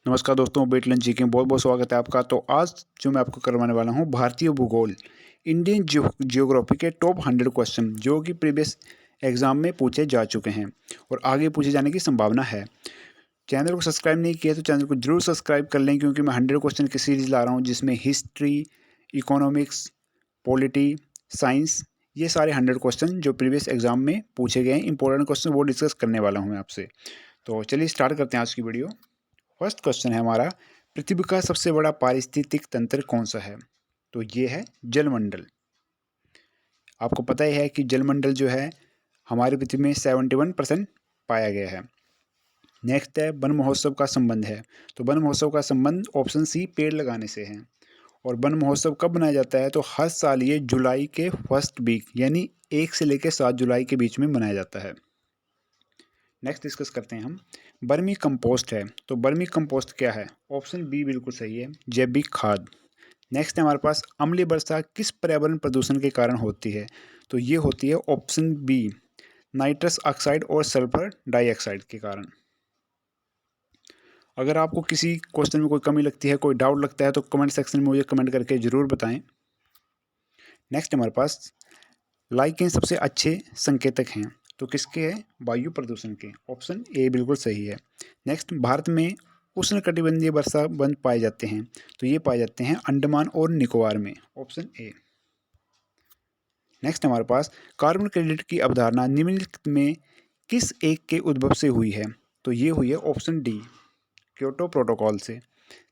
नमस्कार दोस्तों, wait lunch जी के बहुत बहुत स्वागत है आपका। तो आज जो मैं आपको करवाने वाला हूँ भारतीय भूगोल इंडियन जियोग्राफी के टॉप 100 क्वेश्चन जो कि प्रीवियस एग्जाम में पूछे जा चुके हैं और आगे पूछे जाने की संभावना है। चैनल को सब्सक्राइब नहीं किया तो चैनल को जरूर सब्सक्राइब कर लें, क्योंकि मैं 100 क्वेश्चन की सीरीज ला रहा हूँ जिसमें हिस्ट्री, इकोनॉमिक्स, पॉलिटी, साइंस, ये सारे 100 क्वेश्चन जो प्रीवियस एग्जाम में पूछे गए हैं इंपॉर्टेंट क्वेश्चन वो डिस्कस करने वाला हूँ मैं आपसे। तो चलिए स्टार्ट करते हैं आज की वीडियो। फर्स्ट क्वेश्चन है हमारा, पृथ्वी का सबसे बड़ा पारिस्थितिक तंत्र कौन सा है? तो ये है जलमंडल। आपको पता ही है कि जलमंडल जो है हमारी पृथ्वी में 71% पाया गया है। नेक्स्ट है वन महोत्सव का संबंध है। तो वन महोत्सव का संबंध ऑप्शन सी पेड़ लगाने से है। और वन महोत्सव कब मनाया जाता है? तो हर साल ये जुलाई के फर्स्ट वीक यानी 1 से लेकर 7 जुलाई के बीच में मनाया जाता है। नेक्स्ट डिस्कस करते हैं हम, बर्मी कंपोस्ट है। तो बर्मी कंपोस्ट क्या है? ऑप्शन बी बिल्कुल सही है, जैविक खाद। नेक्स्ट है हमारे पास, अम्लीय वर्षा किस पर्यावरण प्रदूषण के कारण होती है? तो ये होती है ऑप्शन बी, नाइट्रस ऑक्साइड और सल्फर डाइऑक्साइड के कारण। अगर आपको किसी क्वेश्चन में कोई कमी लगती है, कोई डाउट लगता है, तो कमेंट सेक्शन में मुझे कमेंट करके ज़रूर बताएं। नेक्स्ट हमारे पास, लाइकेन सबसे अच्छे संकेतक हैं। तो किसके हैं? वायु प्रदूषण के। ऑप्शन ए बिल्कुल सही है। नेक्स्ट, भारत में उष्णकटिबंधीय वर्षा वन पाए जाते हैं। तो ये पाए जाते हैं अंडमान और निकोबार में। Option A. नेक्स्ट हमारे पास, कार्बन क्रेडिट की अवधारणा निम्नलिखित में किस एक के उद्भव से हुई है? तो ये हुई है ऑप्शन डी, क्योटो प्रोटोकॉल से।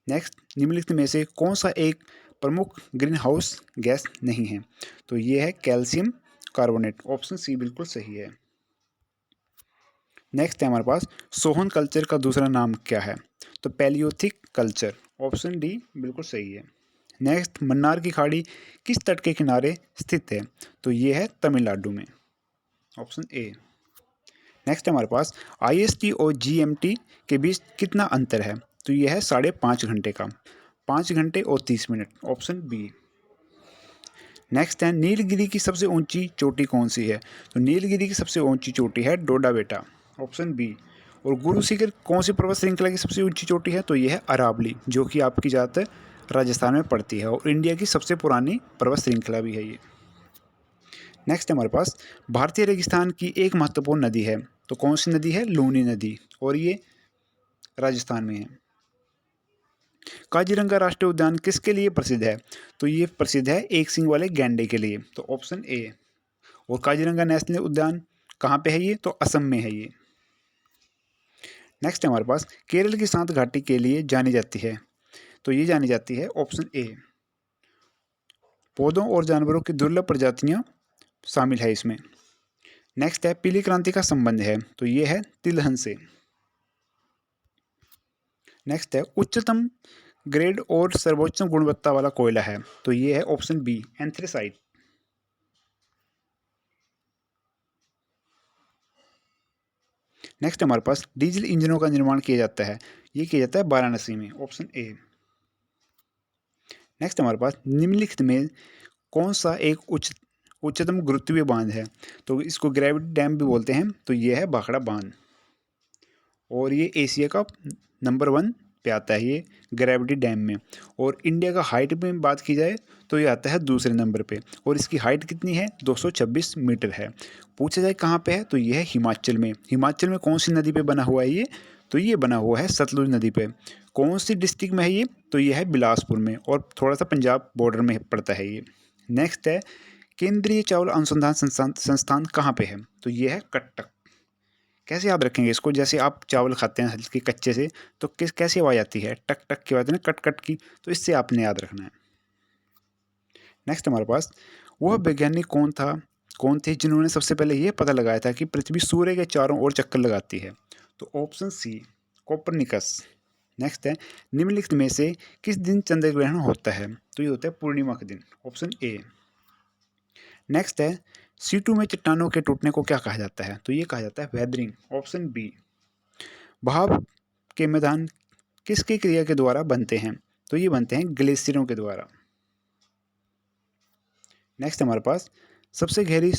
नेक्स्ट, निम्नलिखित में से कौन सा एक प्रमुख ग्रीन हाउस गैस नहीं है? तो ये है कैल्शियम कार्बोनेट। ऑप्शन सी बिल्कुल सही है। नेक्स्ट है हमारे पास, सोहन कल्चर का दूसरा नाम क्या है? तो पैलियोथिक कल्चर। ऑप्शन डी बिल्कुल सही है। नेक्स्ट, मन्नार की खाड़ी किस तट के किनारे स्थित है? तो ये है तमिलनाडु में। Option A. नेक्स्ट है हमारे पास, आईएसटी और जीएमटी के बीच कितना अंतर है? तो ये है 5.5 घंटे का, 5 घंटे और 30 मिनट। Option B. नेक्स्ट है, नीलगिरी की सबसे ऊंची चोटी कौन सी है? तो नीलगिरी की सबसे ऊंची चोटी है डोडा बेटा। Option B. और गुरु शिखर कौन सी पर्वत श्रृंखला की सबसे ऊंची चोटी है? तो यह है अरावली, जो कि आपकी ज़्यादातर राजस्थान में पड़ती है और इंडिया की सबसे पुरानी पर्वत श्रृंखला भी है ये। नेक्स्ट हमारे पास, भारतीय रेगिस्तान की एक महत्वपूर्ण नदी है। तो कौन सी नदी है? लूनी नदी, और ये राजस्थान में है। काजीरंगा राष्ट्रीय उद्यान किसके लिए प्रसिद्ध है? तो ये प्रसिद्ध है एक सींग वाले गैंडे के लिए। तो ऑप्शन ए। और काजीरंगा नेशनल उद्यान कहाँ पे है? ये तो असम में है ये। नेक्स्ट हमारे पास, केरल की सांत घाटी के लिए जानी जाती है। तो ये जानी जाती है ऑप्शन ए, पौधों और जानवरों की दुर्लभ प्रजातियां शामिल है इसमें। नेक्स्ट है, पीली क्रांति का संबंध है। तो ये है तिलहन से। नेक्स्ट है, उच्चतम ग्रेड और सर्वोच्च गुणवत्ता वाला कोयला है। तो ये है ऑप्शन बी, एंथ्रेसाइट। नेक्स्ट हमारे पास, डीजल इंजनों का निर्माण किया जाता है। ये किया जाता है वाराणसी में। Option A. नेक्स्ट हमारे पास, निम्नलिखित में कौन सा एक उच्चतम गुरुत्वीय बांध है? तो इसको ग्रेविटी डैम भी बोलते हैं। तो ये है भाखड़ा बांध, और ये एशिया का नंबर 1 पे आता है ये ग्रेविटी डैम में। और इंडिया का हाइट में बात की जाए तो ये आता है दूसरे नंबर पे, और इसकी हाइट कितनी है? 226 मीटर है। पूछा जाए कहाँ पे है? तो ये है हिमाचल में। हिमाचल में कौन सी नदी पे बना हुआ है ये? तो ये बना हुआ है सतलुज नदी पे। कौन सी डिस्ट्रिक्ट में है ये? तो ये है बिलासपुर में, और थोड़ा सा पंजाब बॉर्डर में पड़ता है ये। नेक्स्ट है, केंद्रीय चावल अनुसंधान संस्थान संस्थान कहाँ पे है? तो ये है कटक। कैसे याद रखेंगे इसको? जैसे आप चावल खाते हैं हल्के कच्चे से, तो किस कैसी आवाज़ आती है? टक टक की आवाज़ है ना, कट कट की। तो इससे आपने याद रखना है। नेक्स्ट हमारे पास, वह वैज्ञानिक कौन थे जिन्होंने सबसे पहले ये पता लगाया था कि पृथ्वी सूर्य के चारों ओर चक्कर लगाती है? तो ऑप्शन सी, कोपरनिकस। नेक्स्ट है, निम्नलिखित में से किस दिन चंद्र ग्रहण होता है? तो ये होता है पूर्णिमा के दिन। Option A. नेक्स्ट है, सीटू में चट्टानों के टूटने को क्या कहा जाता है? तो ये कहा जाता है वेदरिंग। Option B. भाप के मैदान किसकी क्रिया के द्वारा बनते हैं? तो ये बनते हैं ग्लेशियरों के द्वारा। नेक्स्ट हमारे पास, सबसे गहरी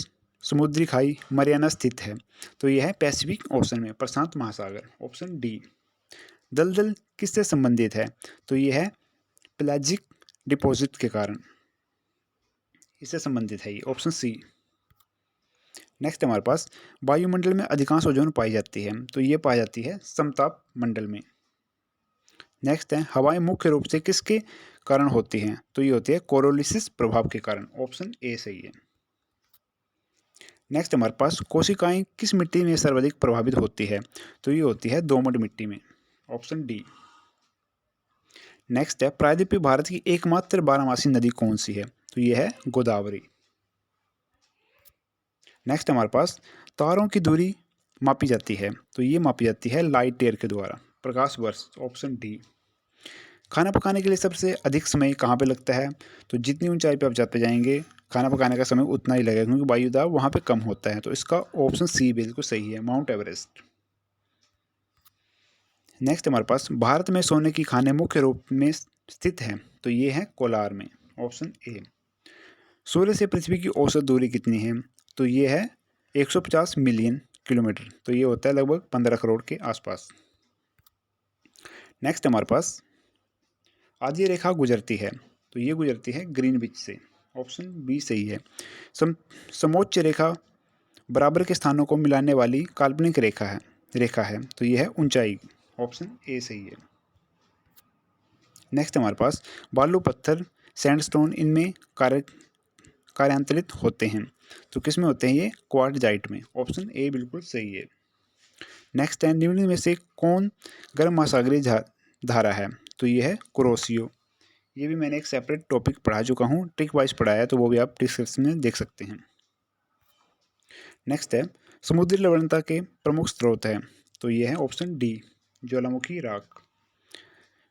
समुद्री खाई मरियाना स्थित है। तो यह है पैसिफिक ओशन में, प्रशांत महासागर। Option D. दलदल किससे संबंधित है? तो ये है पेलाजिक डिपॉजिट के कारण, इससे संबंधित है ये, ऑप्शन सी। नेक्स्ट हमारे पास वायुमंडल में अधिकांश ओजोन पाई जाती है, तो ये पाई जाती है समताप मंडल में। नेक्स्ट है हवाएं मुख्य रूप से किसके कारण होती हैं? तो ये होती है कोरोलिसिस प्रभाव के कारण, ऑप्शन ए सही है। नेक्स्ट हमारे पास कोशिकाएं किस मिट्टी में सर्वाधिक प्रभावित होती है? तो ये होती है दोमट मिट्टी में, ऑप्शन डी। नेक्स्ट है प्रायद्वीपीय भारत की एकमात्र बारहमासी नदी कौन सी है? तो ये है गोदावरी। नेक्स्ट हमारे पास तारों की दूरी मापी जाती है, तो ये मापी जाती है लाइट ईयर के द्वारा, प्रकाश वर्ष, ऑप्शन डी। खाना पकाने के लिए सबसे अधिक समय कहाँ पे लगता है? तो जितनी ऊंचाई पे आप जाते जाएंगे खाना पकाने का समय उतना ही लगेगा, क्योंकि वायु दाब वहाँ पे कम होता है, तो इसका ऑप्शन सी बिल्कुल सही है, माउंट एवरेस्ट। नेक्स्ट हमारे पास भारत में सोने की खानें मुख्य रूप में स्थित हैं, तो ये है कोलार में, ऑप्शन ए। सूर्य से पृथ्वी की औसत दूरी कितनी है? तो ये है 150 मिलियन किलोमीटर, तो ये होता है लगभग 15 करोड़ के आसपास। नेक्स्ट हमारे पास आधी रेखा गुजरती है, तो ये गुजरती है ग्रीनविच से, ऑप्शन बी सही है। समोच्च रेखा बराबर के स्थानों को मिलाने वाली काल्पनिक रेखा है, तो ये है ऊंचाई, ऑप्शन ए सही है। नेक्स्ट हमारे पास बालू पत्थर सैंडस्टोन इनमें कार्यांतरित होते हैं, तो किस में होते हैं ये? क्वार्टजाइट में, ऑप्शन ए बिल्कुल सही है। नेक्स्ट है निम्न में से कौन गर्म महासागरीय धारा है? तो ये है कुरोशियो। ये भी मैंने एक सेपरेट टॉपिक पढ़ा चुका हूँ, ट्रिक वाइज पढ़ाया है, तो वो भी आप डिस्क्रिप्शन में देख सकते हैं। नेक्स्ट है समुद्री लवणता के प्रमुख स्रोत है, तो ये है ऑप्शन डी ज्वालामुखी राख।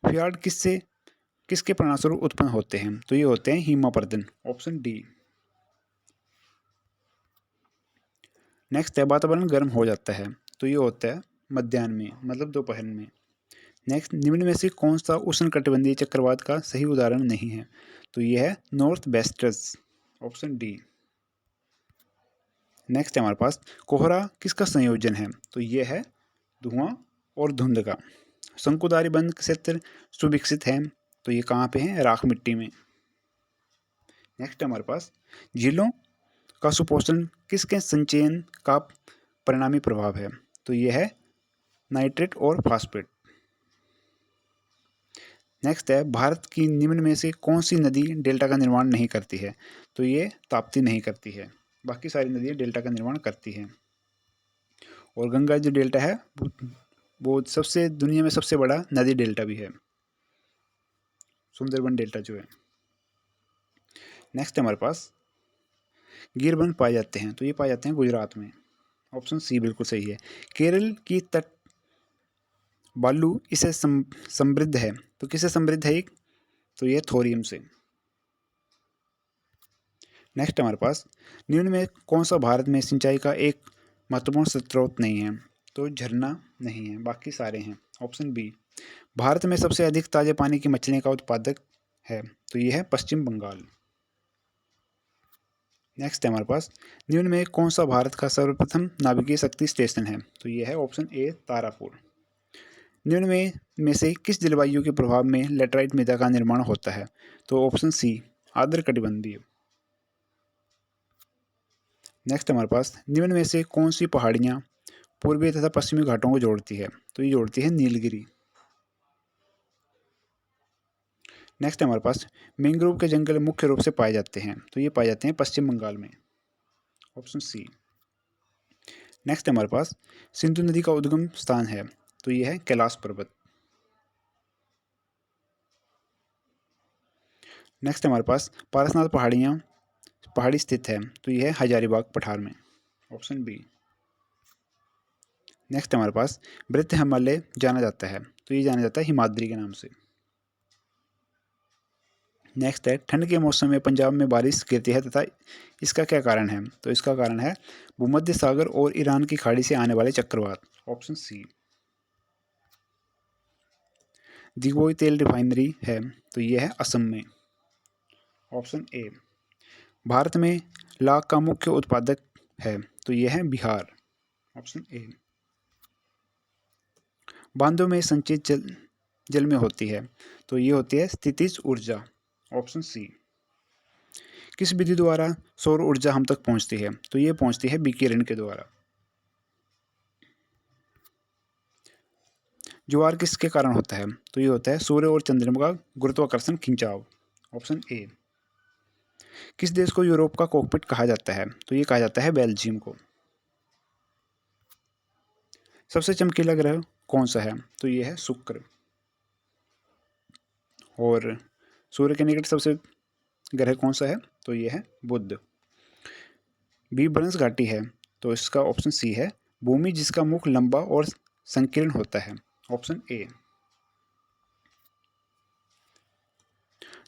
फ्यार्ड किसके परिणामस्वरूप उत्पन्न होते हैं? तो ये होते हैं हिमापर्दन, ऑप्शन डी। नेक्स्ट है वातावरण गर्म हो जाता है, तो ये होता है मध्याह्न में, मतलब दोपहर में। नेक्स्ट निम्न में से कौन सा उष्णकटिबंधीय चक्रवात का सही उदाहरण नहीं है? तो ये है north wasters, option D. Next है हमारे पास कोहरा किसका संयोजन है? तो ये है धुआं और धुंध का। शंकुधारी बंद क्षेत्र सुविकसित है, तो ये कहाँ पे है? राख मिट्टी में। नेक्स्ट हमारे पास झीलों का सुपोषण किसके संचयन का परिणामी प्रभाव है? तो ये है नाइट्रेट और फास्फेट। नेक्स्ट है भारत की निम्न में से कौन सी नदी डेल्टा का निर्माण नहीं करती है? तो ये ताप्ती नहीं करती है, बाकी सारी नदियाँ डेल्टा का निर्माण करती हैं। और गंगा जो डेल्टा है वो सबसे दुनिया में सबसे बड़ा नदी डेल्टा भी है, सुंदरबन डेल्टा जो है। नेक्स्ट हमारे पास गिरवन पाए जाते हैं, तो ये पाए जाते हैं गुजरात में, ऑप्शन सी बिल्कुल सही है। केरल की तट बालू इसे समृद्ध है, तो किससे समृद्ध है? तो ये थोरियम से। नेक्स्ट हमारे पास निम्न में कौन सा भारत में सिंचाई का एक महत्वपूर्ण स्रोत नहीं है? तो झरना नहीं है, बाकी सारे हैं, ऑप्शन बी। भारत में सबसे अधिक ताजे पानी की मछलियों का उत्पादक है, तो ये है पश्चिम बंगाल। नेक्स्ट है हमारे पास निम्न में कौन सा भारत का सर्वप्रथम नाभिकीय शक्ति स्टेशन है? तो ये है ऑप्शन ए तारापुर। निम्न में से किस जलवायु के प्रभाव में लेटराइट मृदा का निर्माण होता है? तो ऑप्शन सी आर्द्र कटिबंधीय। नेक्स्ट हमारे पास निम्न में से कौन सी पहाड़ियाँ पूर्वी तथा पश्चिमी घाटों को जोड़ती है? तो ये जोड़ती है नीलगिरी। नेक्स्ट हमारे पास मैंग्रोव के जंगल मुख्य रूप से पाए जाते हैं, तो ये पाए जाते हैं पश्चिम बंगाल में, ऑप्शन सी। नेक्स्ट हमारे पास सिंधु नदी का उद्गम स्थान है, तो ये है कैलाश पर्वत। नेक्स्ट हमारे पास पारसनाथ पहाड़ी स्थित है, तो ये है हजारीबाग पठार में, ऑप्शन बी। नेक्स्ट हमारे पास वृत्त हिमालय जाना जाता है, तो ये जाना जाता है हिमाद्री के नाम से। नेक्स्ट है ठंड के मौसम में पंजाब में बारिश गिरती है तथा इसका क्या कारण है? तो इसका कारण है भूमध्य सागर और ईरान की खाड़ी से आने वाले चक्रवात, ऑप्शन सी। दिगोई तेल रिफाइनरी है, तो ये है असम में, ऑप्शन ए। भारत में लाख का मुख्य उत्पादक है, तो ये है बिहार, ऑप्शन ए। बांधों में संचित जल में होती है, तो ये होती है स्थितिज ऊर्जा, ऑप्शन सी। किस विधि द्वारा सौर ऊर्जा हम तक पहुंचती है, तो ये पहुंचती है विकिरण के द्वारा। ज्वार किसके कारण होता है, तो ये होता है सूर्य और चंद्रमा का गुरुत्वाकर्षण खिंचाव, ऑप्शन ए। किस देश को यूरोप का कॉकपिट कहा जाता है, तो ये कहा जाता है बेल्जियम को। सबसे चमकीला ग्रह कौन सा है, तो ये है शुक्र। और सूर्य के निकट सबसे ग्रह कौन सा है, तो ये है बुध। भ्रंश घाटी है, तो इसका ऑप्शन सी है भूमि जिसका मुख लंबा और संकीर्ण होता है, ऑप्शन ए।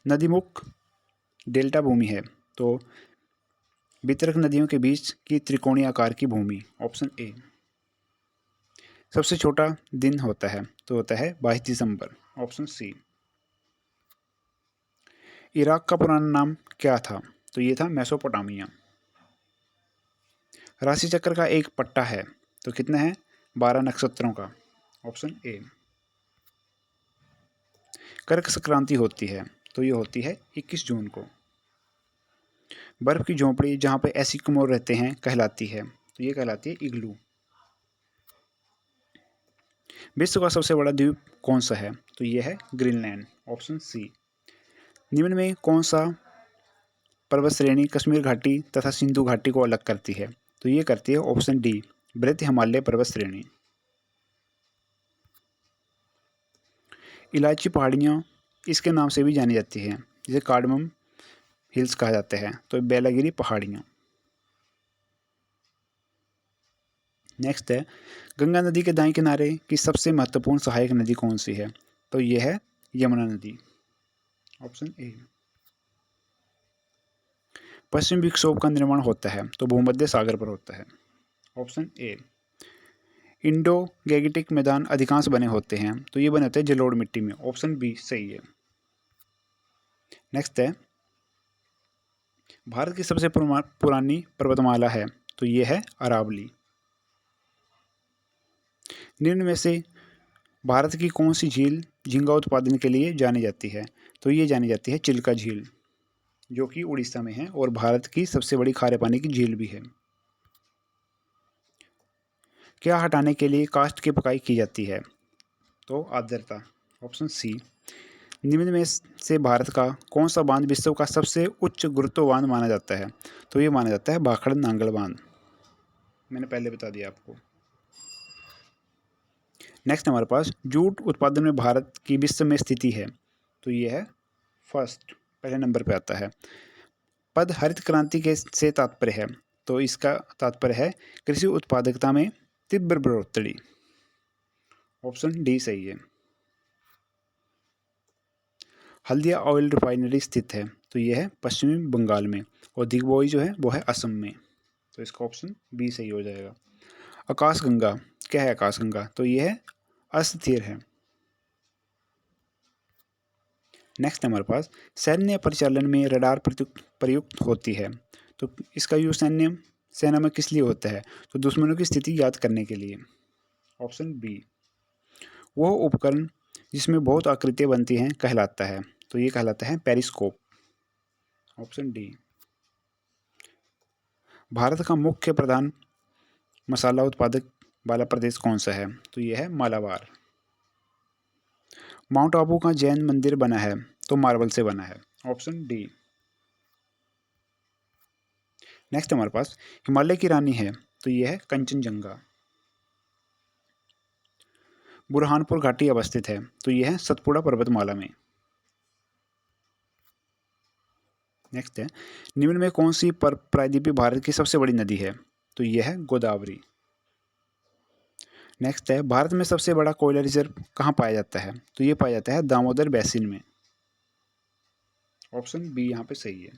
नदीमुख डेल्टा भूमि है, तो वितरक नदियों के बीच की त्रिकोणीय आकार की भूमि, ऑप्शन ए। सबसे छोटा दिन होता है, तो होता है 22 दिसंबर, ऑप्शन सी। इराक का पुराना नाम क्या था, तो ये था मेसोपोटामिया। राशि चक्र का एक पट्टा है, तो कितना है 12 नक्षत्रों का, ऑप्शन ए। कर्क संक्रांति होती है, तो ये होती है 21 जून को। बर्फ की झोंपड़ी जहाँ पे एस्किमो रहते हैं कहलाती है, तो ये कहलाती है इग्लू। विश्व का सबसे बड़ा द्वीप कौन सा है, तो ये है ग्रीनलैंड, ऑप्शन सी। निम्न में कौन सा पर्वत श्रेणी कश्मीर घाटी तथा सिंधु घाटी को अलग करती है, तो ये करती है ऑप्शन डी बृहत हिमालय पर्वत श्रेणी। इलायची पहाड़ियाँ इसके नाम से भी जानी जाती हैं, जिसे कार्डमम हिल्स कहा जाता है, तो बेलागिरी पहाड़ियाँ। नेक्स्ट है गंगा नदी के दाएं किनारे की सबसे महत्वपूर्ण सहायक नदी कौन सी है, तो ये है यमुना नदी, ऑप्शन ए। पश्चिम विक्षोभ का निर्माण होता है, तो भूमध्य सागर पर होता है, ऑप्शन ए। इंडो गैगिटिक मैदान अधिकांश बने होते हैं, तो ये बने होते हैं जलोढ़ मिट्टी में, ऑप्शन बी सही है। नेक्स्ट है भारत की सबसे पुरानी पर्वतमाला है, तो ये है अरावली। निम्न में से भारत की कौन सी झील झींगा उत्पादन के लिए जानी जाती है, तो ये जानी जाती है चिल्का झील, जो कि उड़ीसा में है और भारत की सबसे बड़ी खारे पानी की झील भी है। क्या हटाने के लिए काष्ठ की पकाई की जाती है, तो आर्द्रता, ऑप्शन सी। निम्न में से भारत का कौन सा बांध विश्व का सबसे उच्च गुरुत्व बांध माना जाता है, तो ये माना जाता है भाखड़ा नांगल बांध, मैंने पहले बता दिया आपको। नेक्स्ट हमारे पास जूट उत्पादन में भारत की विश्व में स्थिति है, तो ये है फर्स्ट, पहले नंबर पे आता है। पद हरित क्रांति के से तात्पर्य है, तो इसका तात्पर्य है कृषि उत्पादकता में तीव्र बढ़ोतरी, ऑप्शन डी सही है। हल्दिया ऑयल रिफाइनरी स्थित है, तो यह है पश्चिमी बंगाल में, और दिग्बोई जो है वो है असम में, तो इसका ऑप्शन बी सही हो जाएगा। आकाशगंगा क्या है, आकाशगंगा तो यह है अस्थिर है। नेक्स्ट हमारे पास सैन्य परिचालन में रडार प्रयुक्त होती है, तो इसका यूज सेना में किस लिए होता है, तो दुश्मनों की स्थिति याद करने के लिए, ऑप्शन बी। वह उपकरण जिसमें बहुत आकृतियाँ बनती हैं कहलाता है, तो ये कहलाता है पेरिस्कोप, ऑप्शन डी। भारत का मुख्य प्रधान मसाला उत्पादक वाला प्रदेश कौन सा है, तो यह है मालाबार। माउंट आबू का जैन मंदिर बना है, तो मार्बल से बना है, ऑप्शन डी। नेक्स्ट हमारे पास हिमालय की रानी है, तो यह है कंचनजंगा। बुरहानपुर घाटी अवस्थित है, तो यह है सतपुड़ा पर्वतमाला में। नेक्स्ट है निम्न में कौन सी प्रायद्वीपीय भारत की सबसे बड़ी नदी है, तो यह है गोदावरी। नेक्स्ट है भारत में सबसे बड़ा कोयला रिजर्व कहाँ पाया जाता है, तो ये पाया जाता है दामोदर बेसिन में, ऑप्शन बी यहाँ पे सही है।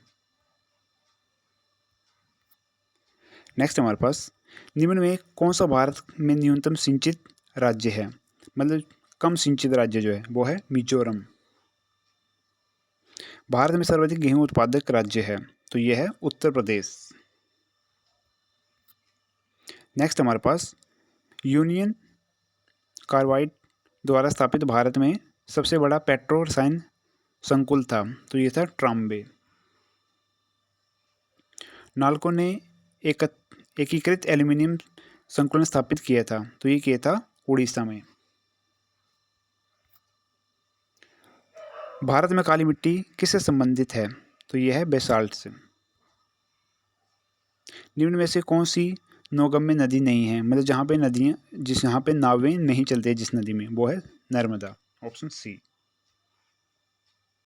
नेक्स्ट हमारे पास निम्न में कौन सा भारत में न्यूनतम सिंचित राज्य है, मतलब कम सिंचित राज्य जो है वो है मिजोरम। भारत में सर्वाधिक गेहूं उत्पादक राज्य है, तो यह है उत्तर प्रदेश। नेक्स्ट हमारे पास यूनियन कार्बाइड द्वारा स्थापित भारत में सबसे बड़ा पेट्रो रसायन संकुल था? तो ये था ट्राम्बे। नालको ने एक एकीकृत एल्यूमीनियम संकुलन स्थापित किया था? तो ये किया था उड़ीसा में। भारत में काली मिट्टी किससे संबंधित है? तो यह है बेसाल्ट से। निम्न में से कौन सी नौगम्य नदी नहीं है, मतलब जहाँ पे नदियाँ, यहाँ पे नावें नहीं चलती जिस नदी में, वो है नर्मदा, ऑप्शन सी।